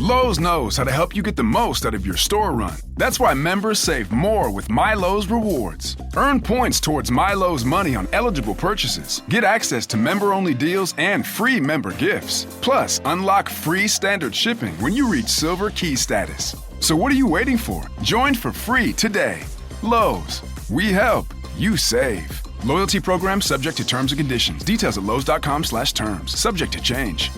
Lowe's knows how to help you get the most out of your store run. That's why members save more with My Lowe's Rewards. Earn points towards My Lowe's money on eligible purchases. Get access to member-only deals and free member gifts. Plus, unlock free standard shipping when you reach Silver Key status. So what are you waiting for? Join for free today. Lowe's. We help. You save. Loyalty program subject to terms and conditions. Details at lowes.com/terms. Subject to change.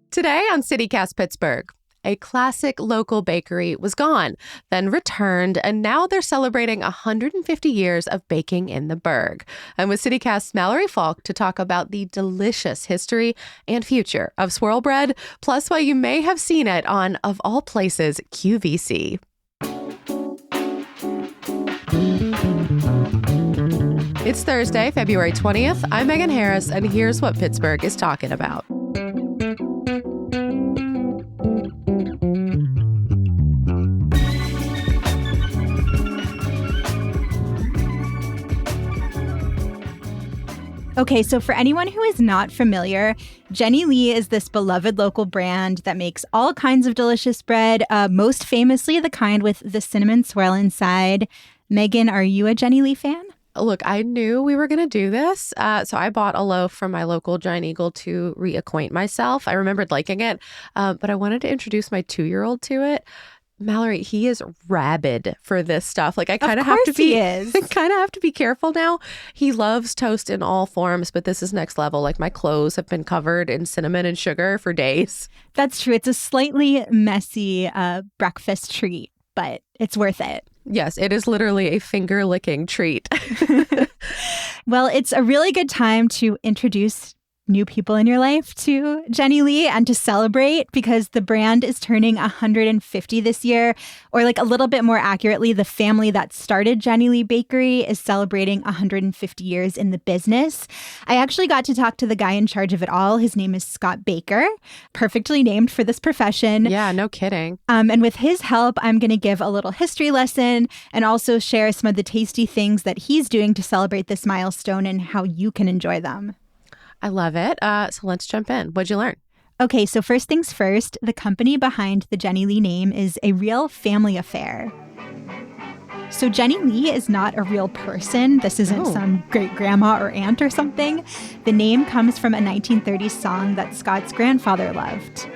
Today on CityCast Pittsburgh, a classic local bakery was gone, then returned, and now they're celebrating 150 years of baking in the Burgh. I'm with CityCast's Mallory Falk to talk about the delicious history and future of Swirl bread, plus why you may have seen it on, of all places, QVC. It's Thursday, February 20th. I'm Megan Harris, and here's what Pittsburgh is talking about. Okay, so for anyone who is not familiar, Jenny Lee is this beloved local brand that makes all kinds of delicious bread, most famously the kind with the cinnamon swirl inside. Megan, are you a Jenny Lee fan? Look, I knew we were going to do this, so I bought a loaf from my local Giant Eagle to reacquaint myself. I remembered liking it, but I wanted to introduce my 2-year-old to it. Mallory, he is rabid for this stuff. Like, I kind of have to be, kind of have to be careful now. He loves toast in all forms, but this is next level. Like, my clothes have been covered in cinnamon and sugar for days. That's true. It's a slightly messy breakfast treat, but it's worth it. Yes, it is literally a finger-licking treat. Well, it's a really good time to introduce new people in your life to Jenny Lee and to celebrate, because the brand is turning 150 this year, or like a little bit more accurately, the family that started Jenny Lee Bakery is celebrating 150 years in the business. I actually got to talk to the guy in charge of it all. His name is Scott Baker, perfectly named for this profession. Yeah, no kidding. And with his help, I'm going to give a little history lesson and also share some of the tasty things that he's doing to celebrate this milestone and how you can enjoy them. I love it. So let's jump in. What'd you learn? Okay, so first things first, the company behind the Jenny Lee name is a real family affair. So Jenny Lee is not a real person. This isn't some great-grandma or aunt or something. The name comes from a 1930s song that Scott's grandfather loved.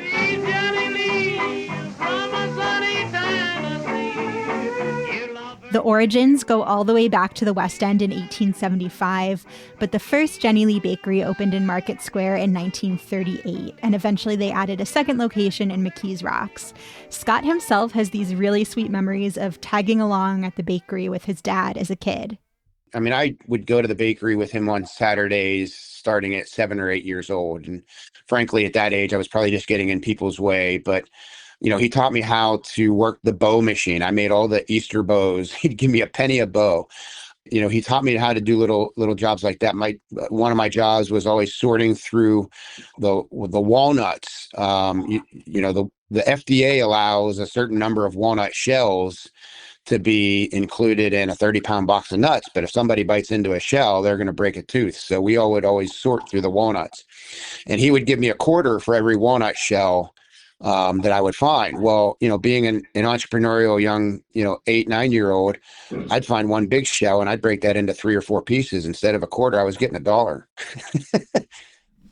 The origins go all the way back to the West End in 1875, but the first Jenny Lee Bakery opened in Market Square in 1938, and eventually they added a second location in McKees Rocks. Scott himself has these really sweet memories of tagging along at the bakery with his dad as a kid. I mean, I would go to the bakery with him on Saturdays starting at 7 or 8 years old. And frankly, at that age, I was probably just getting in people's way. But you know, he taught me how to work the bow machine. I made all the Easter bows. He'd give me a penny a bow. You know, he taught me how to do little jobs like that. One of my jobs was always sorting through the walnuts. The FDA allows a certain number of walnut shells to be included in a 30-pound box of nuts. But if somebody bites into a shell, they're going to break a tooth. So we all would always sort through the walnuts. And he would give me a quarter for every walnut shell that I would find. Well, you know, being an entrepreneurial young, 8, 9-year-old, I'd find one big shell and I'd break that into 3 or 4 pieces. Instead of a quarter, I was getting $1.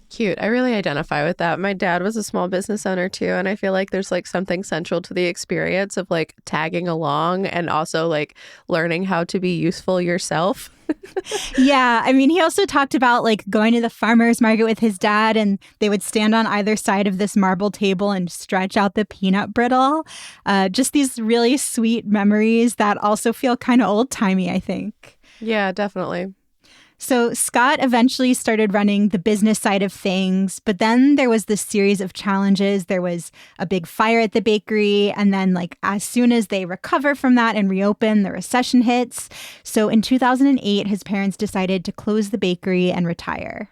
Cute. I really identify with that. My dad was a small business owner too, and I feel like there's like something central to the experience of like tagging along and also like learning how to be useful yourself. Yeah. I mean, he also talked about like going to the farmer's market with his dad, and they would stand on either side of this marble table and stretch out the peanut brittle. Just these really sweet memories that also feel kind of old-timey, I think. Yeah, definitely. So Scott eventually started running the business side of things, but then there was this series of challenges. There was a big fire at the bakery, and then like as soon as they recover from that and reopen, the recession hits. So in 2008, his parents decided to close the bakery and retire.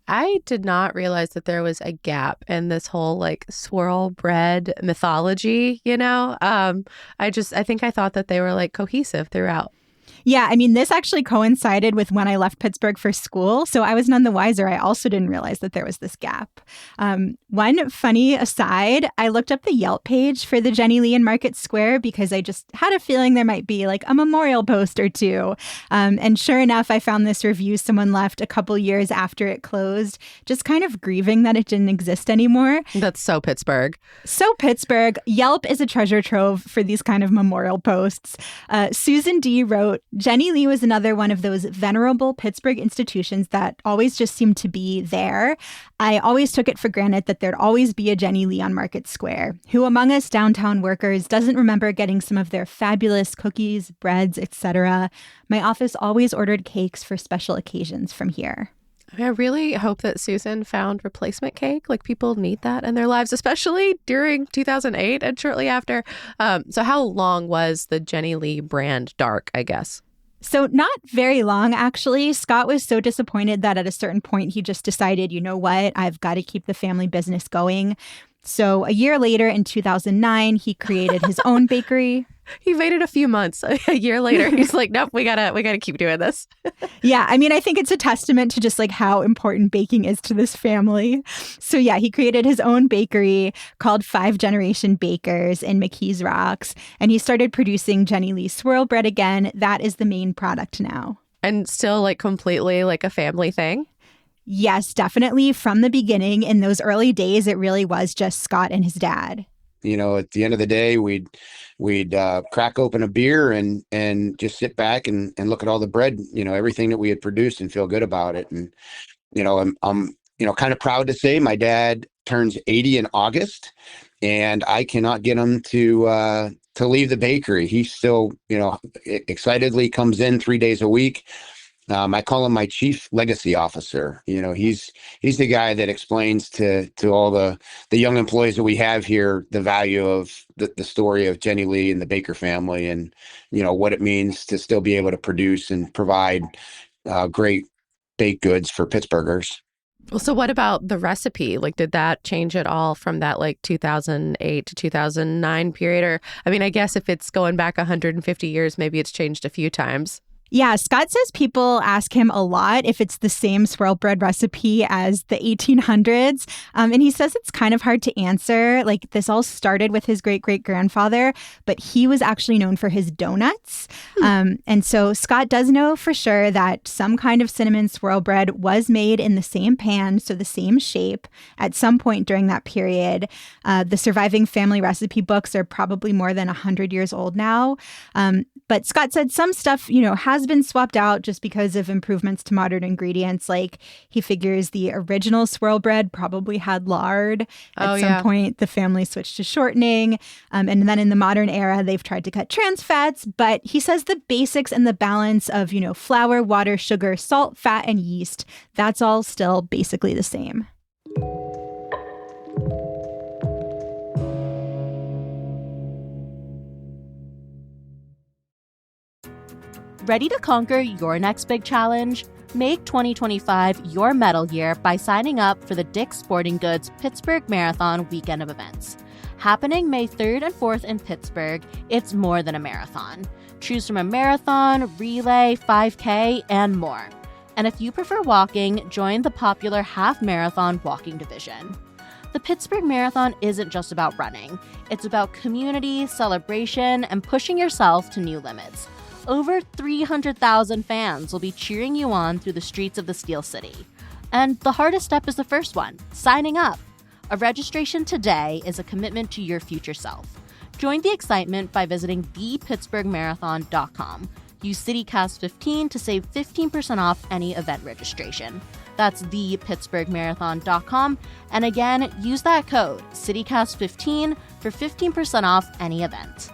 I did not realize that there was a gap in this whole like swirl bread mythology, I think I thought that they were like cohesive throughout. Yeah, I mean, this actually coincided with when I left Pittsburgh for school, so I was none the wiser. I also didn't realize that there was this gap. One funny aside, I looked up the Yelp page for the Jenny Lee in Market Square because I just had a feeling there might be like a memorial post or two. And sure enough, I found this review someone left a couple years after it closed, just kind of grieving that it didn't exist anymore. That's so Pittsburgh. So Pittsburgh. Yelp is a treasure trove for these kind of memorial posts. Susan D. wrote, Jenny Lee was another one of those venerable Pittsburgh institutions that always just seemed to be there. I always took it for granted that there'd always be a Jenny Lee on Market Square. Who among us downtown workers doesn't remember getting some of their fabulous cookies, breads, etc.? My office always ordered cakes for special occasions from here. I really hope that Susan found replacement cake. Like, people need that in their lives, especially during 2008 and shortly after. So how long was the Jenny Lee brand dark, I guess? So not very long, actually. Scott was so disappointed that at a certain point, he just decided, you know what, I've got to keep the family business going. So a year later, in 2009, he created his own bakery. He waited a few months. A year later, he's like, nope, we gotta keep doing this. Yeah, I mean, I think it's a testament to just like how important baking is to this family. So yeah, he created his own bakery called 5 Generation Bakers in McKees Rocks. And he started producing Jenny Lee Swirl bread again. That is the main product now. And still like completely like a family thing? Yes, definitely. From the beginning, in those early days, it really was just Scott and his dad. You know, at the end of the day, we'd crack open a beer and just sit back and look at all the bread, you know, everything that we had produced and feel good about it. And, you know, I'm kind of proud to say my dad turns 80 in August, and I cannot get him to leave the bakery. He still, you know, excitedly comes in 3 days a week. I call him my chief legacy officer. You know, he's the guy that explains to all the young employees that we have here the value of the story of Jenny Lee and the Baker family, and you know what it means to still be able to produce and provide great baked goods for Pittsburghers. Well, so what about the recipe? Like, did that change at all from that like 2008 to 2009 period? Or, I mean, I guess if it's going back 150 years, maybe it's changed a few times. Yeah, Scott says people ask him a lot if it's the same swirl bread recipe as the 1800s. And he says it's kind of hard to answer. Like, this all started with his great-great-grandfather, but he was actually known for his donuts. And so Scott does know for sure that some kind of cinnamon swirl bread was made in the same pan, so the same shape, at some point during that period. The surviving family recipe books are probably more than 100 years old now. But Scott said some stuff, you know, has been swapped out just because of improvements to modern ingredients. Like, he figures the original swirl bread probably had lard. At some point, the family switched to shortening. And then in the modern era, they've tried to cut trans fats. But he says the basics and the balance of, you know, flour, water, sugar, salt, fat, and yeast, that's all still basically the same. Ready to conquer your next big challenge? Make 2025 your medal year by signing up for the Dick's Sporting Goods Pittsburgh Marathon weekend of events. Happening May 3rd and 4th in Pittsburgh, it's more than a marathon. Choose from a marathon, relay, 5K, and more. And if you prefer walking, join the popular half marathon walking division. The Pittsburgh Marathon isn't just about running. It's about community, celebration, and pushing yourself to new limits. Over 300,000 fans will be cheering you on through the streets of the Steel City. And the hardest step is the first one, signing up. A registration today is a commitment to your future self. Join the excitement by visiting thepittsburghmarathon.com. Use CityCast15 to save 15% off any event registration. That's thepittsburghmarathon.com. And again, use that code, CityCast15, for 15% off any event.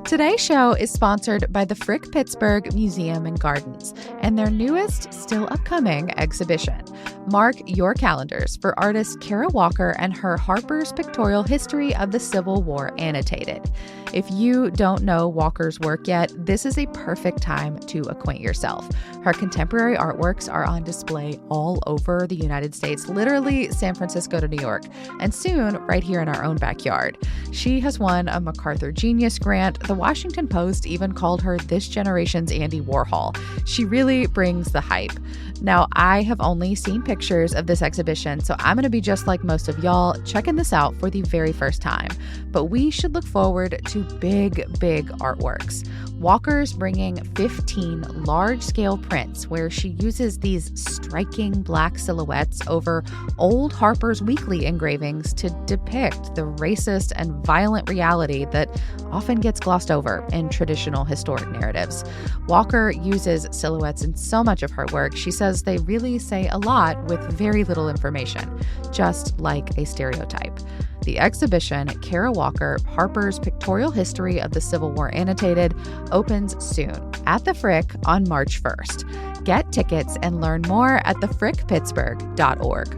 Today's show is sponsored by the Frick Pittsburgh Museum and Gardens and their newest, still upcoming exhibition. Mark your calendars for artist Kara Walker and her Harper's Pictorial History of the Civil War annotated. If you don't know Walker's work yet, this is a perfect time to acquaint yourself. Her contemporary artworks are on display all over the United States, literally San Francisco to New York, and soon right here in our own backyard. She has won a MacArthur Genius Grant, the Washington Post even called her this generation's Andy Warhol. She really brings the hype. Now, I have only seen pictures of this exhibition, so I'm going to be just like most of y'all, checking this out for the very first time. But we should look forward to big, big artworks. Walker's bringing 15 large-scale prints where she uses these striking black silhouettes over old Harper's Weekly engravings to depict the racist and violent reality that often gets glossed over in traditional historic narratives. Walker uses silhouettes in so much of her work. She says they really say a lot with very little information, just like a stereotype. The exhibition, Kara Walker, Harper's Pictorial History of the Civil War Annotated, opens soon at the Frick on March 1st. Get tickets and learn more at thefrickpittsburgh.org.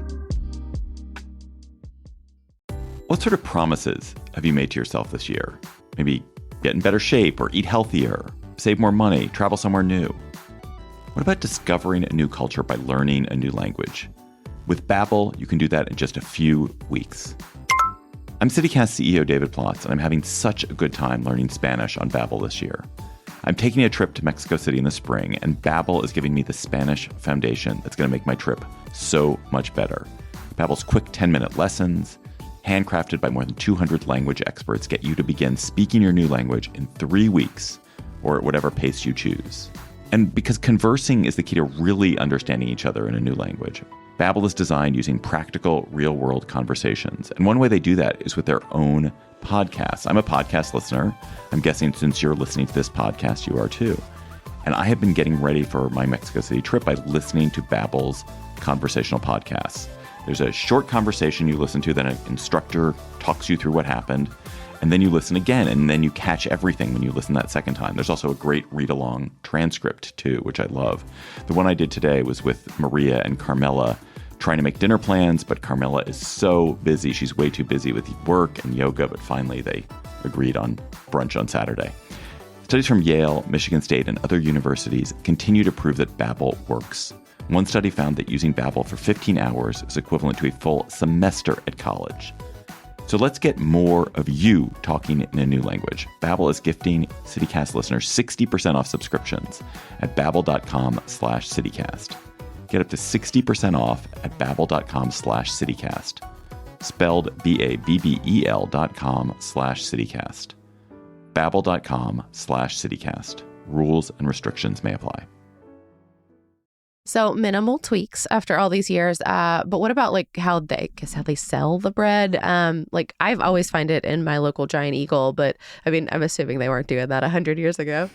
What sort of promises have you made to yourself this year? Maybe get in better shape or eat healthier, save more money, travel somewhere new. What about discovering a new culture by learning a new language? With Babbel, you can do that in just a few weeks. I'm CityCast CEO David Plotz, and I'm having such a good time learning Spanish on Babbel this year. I'm taking a trip to Mexico City in the spring, and Babbel is giving me the Spanish foundation that's going to make my trip so much better. Babbel's quick 10-minute lessons, handcrafted by more than 200 language experts, get you to begin speaking your new language in 3 weeks, or at whatever pace you choose. And because conversing is the key to really understanding each other in a new language, Babbel is designed using practical, real-world conversations. And one way they do that is with their own podcasts. I'm a podcast listener. I'm guessing since you're listening to this podcast, you are too. And I have been getting ready for my Mexico City trip by listening to Babbel's conversational podcasts. There's a short conversation you listen to, then an instructor talks you through what happened, and then you listen again, and then you catch everything when you listen that second time. There's also a great read-along transcript, too, which I love. The one I did today was with Maria and Carmela trying to make dinner plans, but Carmela is so busy. She's way too busy with work and yoga, but finally they agreed on brunch on Saturday. Studies from Yale, Michigan State, and other universities continue to prove that Babbel works. One study found that using Babbel for 15 hours is equivalent to a full semester at college. So let's get more of you talking in a new language. Babbel is gifting CityCast listeners 60% off subscriptions at babbel.com/CityCast. Get up to 60% off at babbel.com/CityCast. Spelled BABBEL.com/CityCast. Babbel.com/CityCast. Rules and restrictions may apply. So minimal tweaks after all these years. But what about like how they sell the bread? Like I've always find it in my local Giant Eagle, but I mean, I'm assuming they weren't doing that 100 years ago.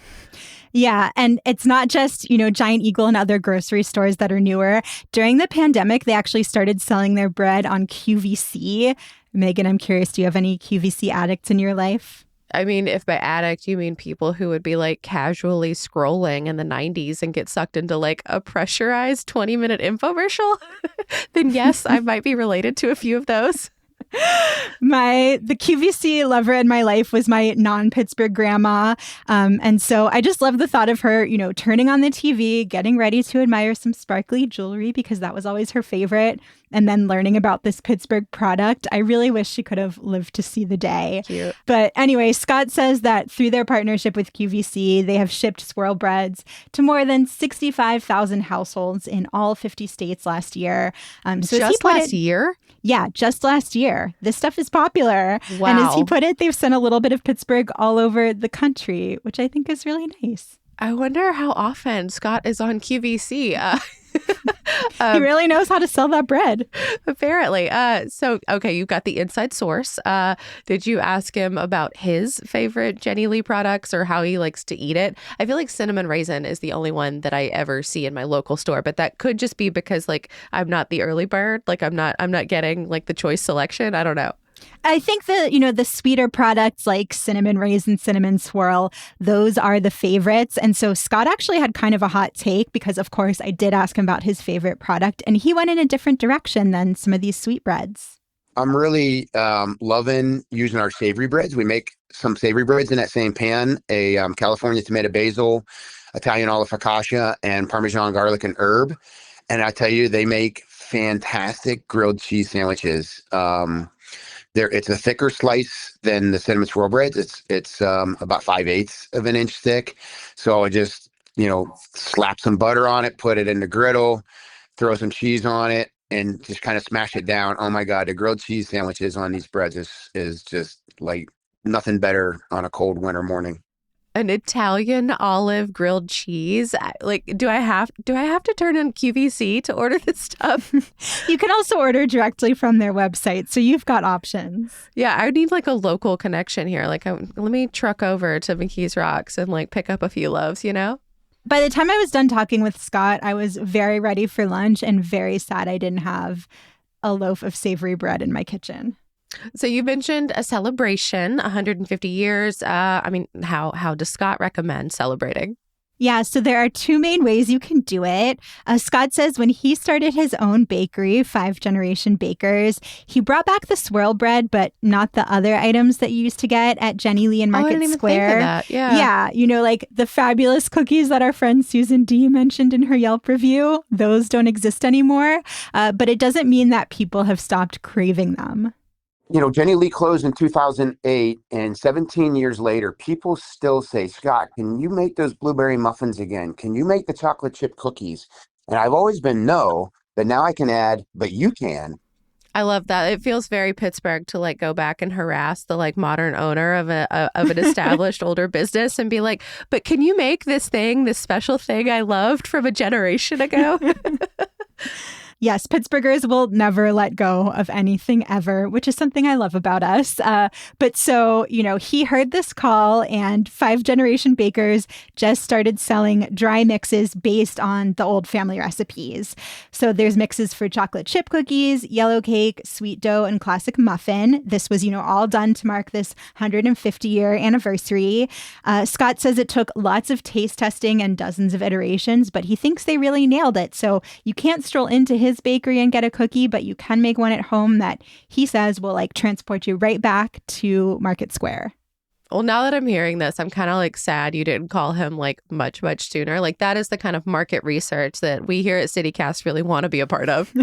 Yeah. And it's not just, Giant Eagle and other grocery stores that are newer. During the pandemic, they actually started selling their bread on QVC. Megan, I'm curious, do you have any QVC addicts in your life? I mean, if by addict you mean people who would be like casually scrolling in the 90s and get sucked into like a pressurized 20-minute infomercial, then yes, I might be related to a few of those. The QVC lover in my life was my non-Pittsburgh grandma. And so I just love the thought of her, turning on the TV, getting ready to admire some sparkly jewelry because that was always her favorite. And then learning about this Pittsburgh product. I really wish she could have lived to see the day. Cute. But anyway, Scott says that through their partnership with QVC, they have shipped Swirl breads to more than 65,000 households in all 50 states last year. So just last year? Yeah, just last year. This stuff is popular. Wow. And as he put it, they've sent a little bit of Pittsburgh all over the country, which I think is really nice. I wonder how often Scott is on QVC. He really knows how to sell that bread. Apparently. Okay, you've got the inside source. Did you ask him about his favorite Jenny Lee products or how he likes to eat it? I feel like cinnamon raisin is the only one that I ever see in my local store, but that could just be because like I'm not the early bird. Like I'm not getting like the choice selection. I don't know. I think the sweeter products like cinnamon raisin, cinnamon swirl, those are the favorites. And so Scott actually had kind of a hot take because, of course, I did ask him about his favorite product and he went in a different direction than some of these sweetbreads. I'm really loving using our savory breads. We make some savory breads in that same pan, a California tomato basil, Italian olive focaccia, and Parmesan garlic and herb. And I tell you, they make fantastic grilled cheese sandwiches. It's a thicker slice than the cinnamon swirl breads. It's about 5/8 of an inch thick. So I just, slap some butter on it, put it in the griddle, throw some cheese on it, and just kind of smash it down. Oh my God, the grilled cheese sandwiches on these breads is just like nothing better on a cold winter morning. An Italian olive grilled cheese. Do I have to turn on QVC to order this stuff? You can also order directly from their website, so you've got options. Yeah, I would need like a local connection here. Let me truck over to McKees Rocks and like pick up a few loaves, By the time I was done talking with Scott, I was very ready for lunch and very sad I didn't have a loaf of savory bread in my kitchen. So you mentioned a celebration, 150 years. How does Scott recommend celebrating? Yeah, so there are two main ways you can do it. Scott says when he started his own bakery, 5 Generation Bakers, he brought back the swirl bread, but not the other items that you used to get at Jenny Lee and Market I didn't even Square. think of that. Yeah. Yeah, like the fabulous cookies that our friend Susan D mentioned in her Yelp review, those don't exist anymore. But it doesn't mean that people have stopped craving them. Jenny Lee closed in 2008, and 17 years later, people still say, Scott, can you make those blueberry muffins again? Can you make the chocolate chip cookies? And I've always been no, but now I can add, but you can. I love that. It feels very Pittsburgh to like go back and harass the like modern owner of an established older business and be like, but can you make this special thing I loved from a generation ago? Yes, Pittsburghers will never let go of anything ever, which is something I love about us. But so, he heard this call and 5 Generation Bakers just started selling dry mixes based on the old family recipes. So there's mixes for chocolate chip cookies, yellow cake, sweet dough, and classic muffin. This was, all done to mark this 150-year anniversary. Scott says it took lots of taste testing and dozens of iterations, but he thinks they really nailed it. So you can't stroll into his bakery and get a cookie, but you can make one at home that he says will like transport you right back to Market Square. Well, now that I'm hearing this, I'm kind of like sad you didn't call him like much sooner. Like that is the kind of market research that we here at CityCast really want to be a part of.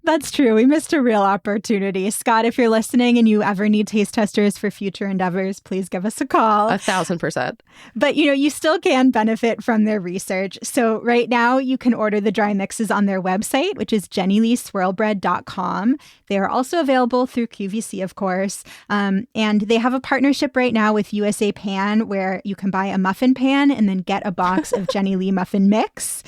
That's true. We missed a real opportunity. Scott, if you're listening and you ever need taste testers for future endeavors, please give us a call. 1,000%. But, you still can benefit from their research. So right now you can order the dry mixes on their website, which is jennyleeswirlbread.com. They are also available through QVC, of course. And they have a partnership right now with USA Pan where you can buy a muffin pan and then get a box of Jenny Lee muffin mix.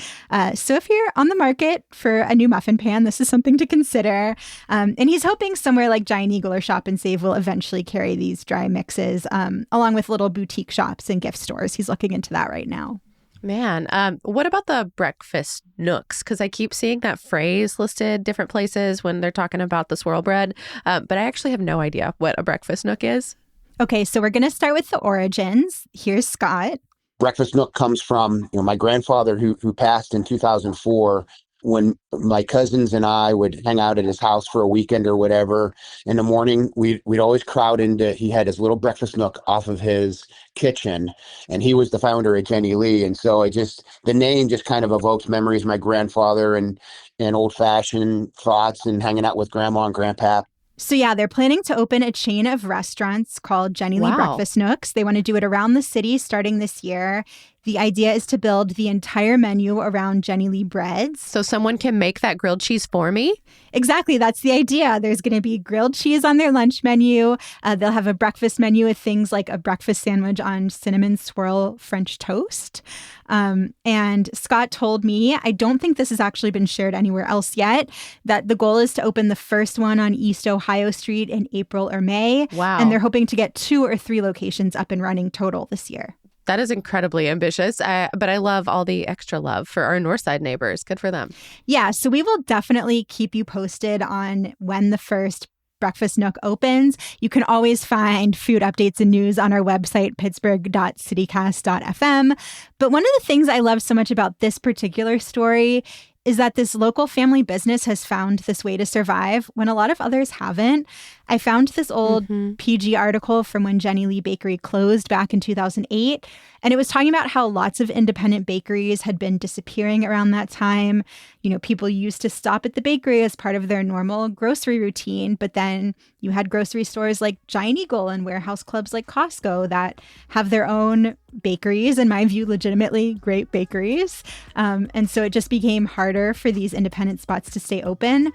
So if you're on the market for a new muffin pan, this is something to consider. And he's hoping somewhere like Giant Eagle or Shop and Save will eventually carry these dry mixes, along with little boutique shops and gift stores. He's looking into that right now. Man, what about the breakfast nooks? Because I keep seeing that phrase listed different places when they're talking about the swirl bread, but I actually have no idea what a breakfast nook is. Okay, so we're going to start with the origins. Here's Scott. Breakfast nook comes from my grandfather who passed in 2004. When my cousins and I would hang out at his house for a weekend or whatever, in the morning, we'd always crowd into, he had his little breakfast nook off of his kitchen, and he was the founder of Jenny Lee. And so the name just kind of evokes memories of my grandfather and old fashioned thoughts and hanging out with grandma and grandpa. So yeah, they're planning to open a chain of restaurants called Jenny Lee Breakfast Nooks. They want to do it around the city starting this year. The idea is to build the entire menu around Jenny Lee breads. So someone can make that grilled cheese for me? Exactly. That's the idea. There's going to be grilled cheese on their lunch menu. They'll have a breakfast menu with things like a breakfast sandwich on cinnamon swirl French toast. And Scott told me, I don't think this has actually been shared anywhere else yet, that the goal is to open the first one on East Ohio Street in April or May. Wow. And they're hoping to get 2 or 3 locations up and running total this year. That is incredibly ambitious, but I love all the extra love for our Northside neighbors. Good for them. Yeah, so we will definitely keep you posted on when the first Breakfast Nook opens. You can always find food updates and news on our website, pittsburgh.citycast.fm. But one of the things I love so much about this particular story is that this local family business has found this way to survive when a lot of others haven't. I found this old PG article from when Jenny Lee Bakery closed back in 2008. And it was talking about how lots of independent bakeries had been disappearing around that time. You know, people used to stop at the bakery as part of their normal grocery routine. But then you had grocery stores like Giant Eagle and warehouse clubs like Costco that have their own bakeries, in my view, legitimately great bakeries. And so it just became harder for these independent spots to stay open.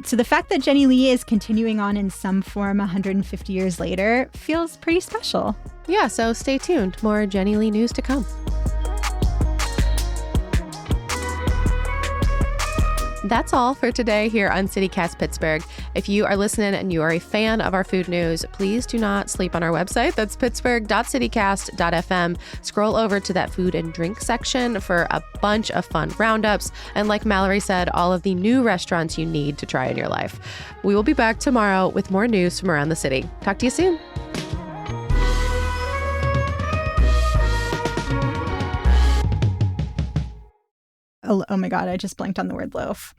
So the fact that Jenny Lee is continuing on in some form 150 years later feels pretty special. Yeah, so stay tuned. More Jenny Lee news to come. That's all for today here on CityCast Pittsburgh. If you are listening and you are a fan of our food news, please do not sleep on our website. That's pittsburgh.citycast.fm. Scroll over to that food and drink section for a bunch of fun roundups. And like Mallory said, all of the new restaurants you need to try in your life. We will be back tomorrow with more news from around the city. Talk to you soon. Oh my God, I just blanked on the word loaf.